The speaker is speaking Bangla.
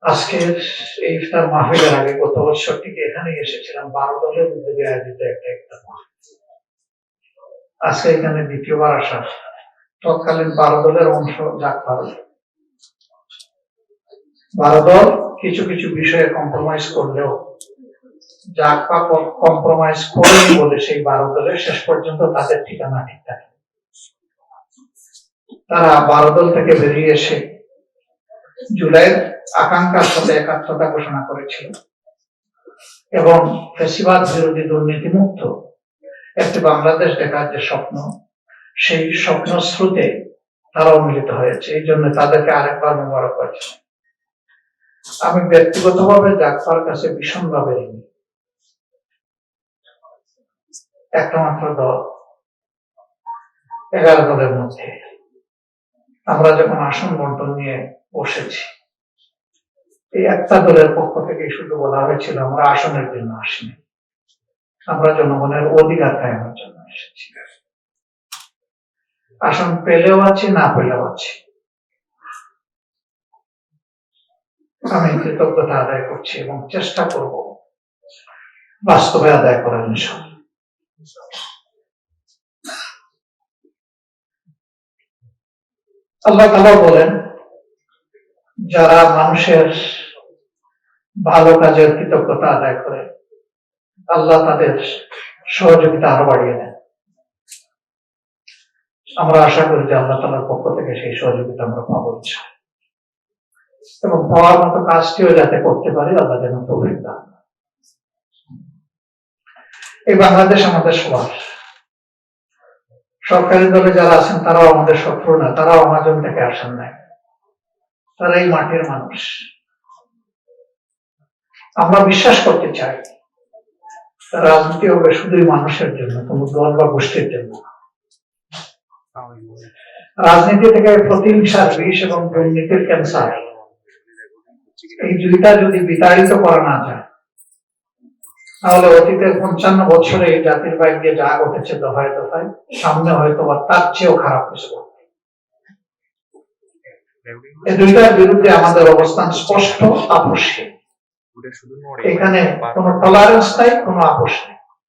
আজকের এই ইফতার মাহফিলের আগে গত বছর থেকে এখানে এসেছিলাম 12 দলের উদ্যোগে আয়োজিত একটা ইফতার মাহফিল। আজকে এখানে দ্বিতীয়বার আসা, তৎকালীন 12 দলের অংশ জাকপা। 12 দল কিছু কিছু বিষয়ে কম্প্রোমাইজ করলেও জাকপা কম্প্রোমাইজ করেনি বলে সেই 12 দলের শেষ পর্যন্ত তাদের ঠিকানা ঠিক থাকে। তারা 12 দল থেকে বেরিয়ে এসে জুলাইয়ের আকাঙ্ক্ষার সাথে একাত্মতা ঘোষণা করেছিল এবং ফ্যাসিবাদ বিরোধী দুর্নীতিমুক্ত একটি বাংলাদেশ দেখার যে স্বপ্ন, সেই স্বপ্ন স্রোতে তারাও মিলিত হয়েছে। এই জন্য তাদেরকে আরেকবার মোবারকবাদ জানাই। আমি ব্যক্তিগতভাবে জাকপার কাছে ভীষণভাবে ঋণী। একটা মাত্র দল, 11 দলের মধ্যে আমরা যখন আসন বন্টন নিয়ে বসেছি, এই একটা দলের পক্ষ থেকে শুধু বলা হয়েছিল আমরা আসনের জন্য আসিনি, আমরা জনগণের অধিকার কায়েমের জন্য এসেছি। আসন পেলেও আছি, না পেলেও আছি। আমি কৃতজ্ঞতা আদায় করছি এবং চেষ্টা করব বাস্তবে আদায় করার বিষয়। আল্লাহ তাআলা বলেন, যারা মানুষের ভালো কাজের কৃতজ্ঞতা আদায় করে আল্লাহ তাদের সহযোগিতা আরো বাড়িয়ে দেন। আমরা আশা করি যে আল্লাহ তাআলার পক্ষ থেকে সেই সহযোগিতা আমরা পাবো এবং পাওয়ার মতো কাজটিও যাতে করতে পারি আল্লাহ যেন তৌফিক দান। এই বাংলাদেশ আমাদের সবার। সরকারি দলে যারা আছেন তারাও আমাদের শত্রু না, তারাও আমাজন থেকে আসেন নাই, তারা এই মাটির মানুষ। আমরা বিশ্বাস করতে চাই রাজনীতি হবে শুধুই মানুষের জন্য, কোনো দল বা গোষ্ঠীর জন্য। রাজনীতি থেকে প্রতিহিংসার বিষ এবং দুর্নীতির ক্যান্সার, এই দুইটা যদি বিতাড়িত করা না যায় তাহলে অতীতের 55 বছরে এই জাতির বাইক দিয়ে যা ঘটেছে দফায় দফায়, সামনে হয়তো বা তার চেয়েও খারাপ কিছু ঘটবে। এই দুইটার বিরুদ্ধে আমাদের অবস্থান স্পষ্ট, আপোষ নেই। এখানে কোনো টলারেন্স নাই, কোনো আপোষ নেই।